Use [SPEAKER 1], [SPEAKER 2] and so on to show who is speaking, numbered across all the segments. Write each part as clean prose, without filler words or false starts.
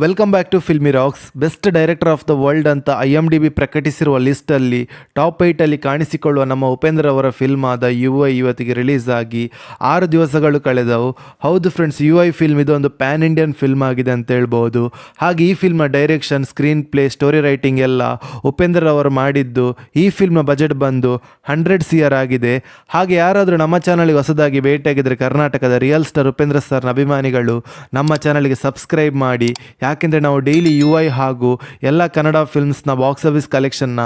[SPEAKER 1] Welcome back to Filmy Rocks. Best director of the world ಅಂತ IMDb ಪ್ರಕಟಿಸಿರುವ ಲಿಸ್ಟಲ್ಲಿ top 8 ಕಾಣಿಸಿಕೊಳ್ಳುವ ನಮ್ಮ ಉಪೇಂದ್ರ ಅವರ ಫಿಲ್ಮ್ ಆದ UI ಇವತ್ತಿಗೆ ರಿಲೀಸ್ ಆಗಿ 6 ದಿವಸಗಳು ಕಳೆದವು. ಹೌದು ಫ್ರೆಂಡ್ಸ್, UI ಫಿಲ್ಮ್ ಇದೊಂದು ಪ್ಯಾನ್ ಇಂಡಿಯನ್ ಫಿಲ್ಮ್ ಆಗಿದೆ ಅಂತ ಹೇಳ್ಬೋದು. ಹಾಗೆ ಈ ಫಿಲ್ಮ್ನ direction, screenplay, story writing ಎಲ್ಲ ಉಪೇಂದ್ರ ಅವರು ಮಾಡಿದ್ದು. ಈ ಫಿಲ್ಮ್ನ ಬಜೆಟ್ ಬಂದು 100 CR ಆಗಿದೆ. ಹಾಗೆ ಯಾರಾದರೂ ನಮ್ಮ ಚಾನಲ್ಗೆ ಹೊಸದಾಗಿ ಭೇಟಿಯಾಗಿದ್ದರೆ ಕರ್ನಾಟಕದ ರಿಯಲ್ ಸ್ಟಾರ್ ಉಪೇಂದ್ರ ಸರ್ನ ಅಭಿಮಾನಿಗಳು ನಮ್ಮ ಚಾನಲ್ಗೆ ಸಬ್ಸ್ಕ್ರೈಬ್ ಮಾಡಿ. ಯಾಕೆಂದರೆ ನಾವು ಡೈಲಿ UI ಹಾಗೂ ಎಲ್ಲ ಕನ್ನಡ ಫಿಲ್ಮ್ಸ್ನ ಬಾಕ್ಸ್ ಆಫೀಸ್ ಕಲೆಕ್ಷನ್ನ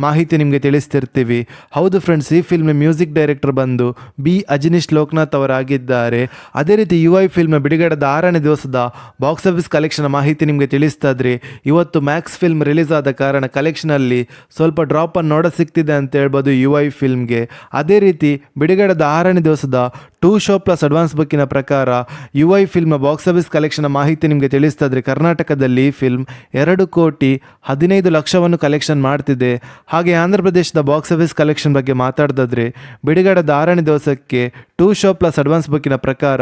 [SPEAKER 1] ಮಾಹಿತಿ ನಿಮಗೆ ತಿಳಿಸ್ತಿರ್ತೀವಿ. ಹೌದು ಫ್ರೆಂಡ್ಸ್, ಈ ಫಿಲ್ಮ್ನ ಮ್ಯೂಸಿಕ್ ಡೈರೆಕ್ಟರ್ ಬಂದು B. ಅಜನೀಶ್ ಲೋಕನಾಥ್ ಅವರಾಗಿದ್ದಾರೆ. ಅದೇ ರೀತಿ UI ಫಿಲ್ಮ್ನ ಬಿಡುಗಡೆದ 6ನೇ ದಿವಸದ ಬಾಕ್ಸ್ ಆಫೀಸ್ ಕಲೆಕ್ಷನ್ ಮಾಹಿತಿ ನಿಮಗೆ ತಿಳಿಸ್ತಾದ್ರೆ, ಇವತ್ತು ಮ್ಯಾಕ್ಸ್ ಫಿಲ್ಮ್ ರಿಲೀಸ್ ಆದ ಕಾರಣ ಕಲೆಕ್ಷನಲ್ಲಿ ಸ್ವಲ್ಪ ಡ್ರಾಪನ್ನು ನೋಡ ಸಿಗ್ತಿದೆ ಅಂತ ಹೇಳ್ಬೋದು UI ಫಿಲ್ಮ್ಗೆ. ಅದೇ ರೀತಿ ಬಿಡುಗಡೆದ 6ನೇ ದಿವಸದ 2 ಶೋ ಪ್ಲಸ್ ಅಡ್ವಾನ್ಸ್ ಬುಕ್ಕಿನ ಪ್ರಕಾರ UI ಫಿಲ್ಮ್ನ ಬಾಕ್ಸ್ ಆಫೀಸ್ ಕಲೆಕ್ಷನ್ ಮಾಹಿತಿ ನಿಮಗೆ ತಿಳಿಸ್ತಾದ್ರೆ, ಕರ್ನಾಟಕದಲ್ಲಿ ಈ ಫಿಲ್ಮ್ 2,15,00,000 ಕಲೆಕ್ಷನ್ ಮಾಡ್ತಿದೆ. ಹಾಗೆ ಆಂಧ್ರ ಪ್ರದೇಶದ ಬಾಕ್ಸ್ ಆಫೀಸ್ ಕಲೆಕ್ಷನ್ ಬಗ್ಗೆ ಮಾತಾಡಿದ್ರೆ, ಬಿಡುಗಡೆದ 6ನೇ ದಿವಸಕ್ಕೆ 2 ಶೋ ಪ್ಲಸ್ ಅಡ್ವಾನ್ಸ್ ಬುಕ್ಕಿನ ಪ್ರಕಾರ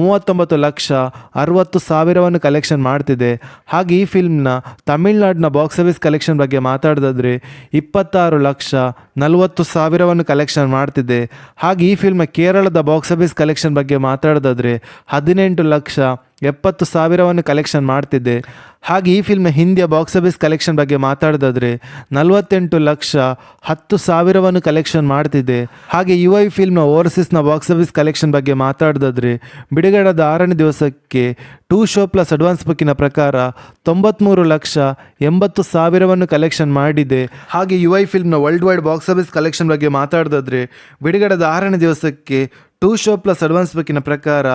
[SPEAKER 1] 39,60,000 ಕಲೆಕ್ಷನ್ ಮಾಡ್ತಿದೆ. ಹಾಗೆ ಈ ಫಿಲ್ಮ್ನ ತಮಿಳ್ನಾಡಿನ ಬಾಕ್ಸ್ ಆಫೀಸ್ ಕಲೆಕ್ಷನ್ ಬಗ್ಗೆ ಮಾತಾಡಿದ್ರೆ 26,40,000 ಕಲೆಕ್ಷನ್ ಮಾಡ್ತಿದೆ. ಹಾಗೆ ಈ ಫಿಲ್ಮ್ನ ಕೇರಳದ ಬಾಕ್ಸ್ ಆಫೀಸ್ ಕಲೆಕ್ಷನ್ ಬಗ್ಗೆ ಮಾತಾಡಿದ್ರೆ 18,70,000 ಕಲೆಕ್ಷನ್ ಮಾಡ್ತಿದೆ. ಹಾಗೆ ಈ ಫಿಲ್ಮ್ನ ಹಿಂದಿಯ ಬಾಕ್ಸ್ ಆಫೀಸ್ ಕಲೆಕ್ಷನ್ ಬಗ್ಗೆ ಮಾತಾಡಿದ್ರೆ 48,10,000 ಕಲೆಕ್ಷನ್ ಮಾಡ್ತಿದೆ. ಹಾಗೆ UI ಫಿಲ್ಮ್ನ ಓವರ್ಸೀಸ್ನ ಬಾಕ್ಸ್ ಆಫೀಸ್ ಕಲೆಕ್ಷನ್ ಬಗ್ಗೆ ಮಾತಾಡಿದ್ರೆ, ಬಿಡುಗಡೆದ 6ನೇ ದಿವಸಕ್ಕೆ 2 ಶೋ ಪ್ಲಸ್ ಅಡ್ವಾನ್ಸ್ ಬುಕ್ಕಿನ ಪ್ರಕಾರ 93,80,000 ಕಲೆಕ್ಷನ್ ಮಾಡಿದೆ. ಹಾಗೆ UI ಫಿಲ್ಮ್ನ worldwide box office collection ಬಗ್ಗೆ ಮಾತಾಡಿದ್ರೆ, ಬಿಡುಗಡೆದ 6ನೇ ದಿವಸಕ್ಕೆ 2 ಶೋ ಪ್ಲಸ್ ಅಡ್ವಾನ್ಸ್ ಬುಕ್ಕಿನ ಪ್ರಕಾರ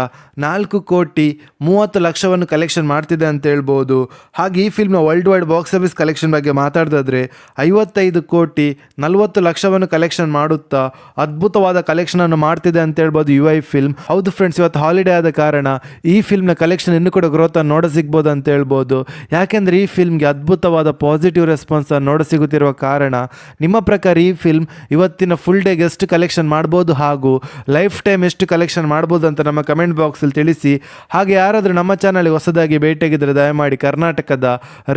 [SPEAKER 1] 4,30,00,000 ಕಲೆಕ್ಷನ್ ಮಾಡ್ತಿದೆ ಅಂತ ಹೇಳ್ಬೋದು. ಹಾಗೆ ಈ ಫಿಲ್ಮ್ನ worldwide box office collection ಬಗ್ಗೆ ಮಾತಾಡಿದ್ರೆ 55,40,00,000 ಕಲೆಕ್ಷನ್ ಮಾಡುತ್ತಾ ಅದ್ಭುತವಾದ ಕಲೆಕ್ಷನನ್ನು ಮಾಡ್ತಿದೆ ಅಂತ ಹೇಳ್ಬೋದು UI ಫಿಲ್ಮ್. ಹೌದು ಫ್ರೆಂಡ್ಸ್, ಇವತ್ತು ಹಾಲಿಡೇ ಆದ ಕಾರಣ ಈ ಫಿಲ್ಮ್ನ ಕಲೆಕ್ಷನ್ ಇನ್ನೂ ಕೂಡ ಗ್ರೋತನ್ನು ನೋಡ ಸಿಗ್ಬೋದು ಅಂತ ಹೇಳ್ಬೋದು. ಯಾಕೆಂದರೆ ಈ ಫಿಲ್ಮ್ಗೆ ಅದ್ಭುತವಾದ ಪಾಸಿಟಿವ್ ರೆಸ್ಪಾನ್ಸನ್ನು ನೋಡ ಸಿಗುತ್ತಿರುವ ಕಾರಣ. ನಿಮ್ಮ ಪ್ರಕಾರ ಈ ಫಿಲ್ಮ್ ಇವತ್ತಿನ ಫುಲ್ ಡೇಗೆ ಎಷ್ಟು ಕಲೆಕ್ಷನ್ ಮಾಡ್ಬೋದು ಹಾಗೂ ಲೈಫ್ ಟೈಮ್ ಎಷ್ಟು ಕಲೆಕ್ಷನ್ ಮಾಡ್ಬೋದು ಅಂತ ನಮ್ಮ ಕಮೆಂಟ್ ಬಾಕ್ಸಲ್ಲಿ ತಿಳಿಸಿ. ಹಾಗೆ ಯಾರಾದರೂ ನಮ್ಮ ಚಾನಲ್ಗೆ ಹೊಸದಾಗಿ ಭೇಟಿಯಾಗಿದ್ದರೆ ದಯಮಾಡಿ ಕರ್ನಾಟಕದ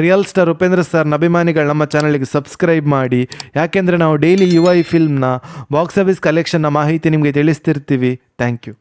[SPEAKER 1] ರಿಯಲ್ ಸ್ಟಾರ್ ಉಪೇಂದ್ರ ಸರ್ನ ಅಭಿಮಾನಿಗಳು ನಮ್ಮ ಚಾನಲ್ಗೆ ಸಬ್ಸ್ಕ್ರೈಬ್ ಮಾಡಿ. ಯಾಕೆಂದರೆ ನಾವು ಡೈಲಿ UI ಫಿಲ್ಮ್ನ ಬಾಕ್ಸ್ ಆಫೀಸ್ ಕಲೆಕ್ಷನ್ನ ಮಾಹಿತಿ ನಿಮಗೆ ತಿಳಿಸ್ತಿರ್ತೀವಿ. Thank you.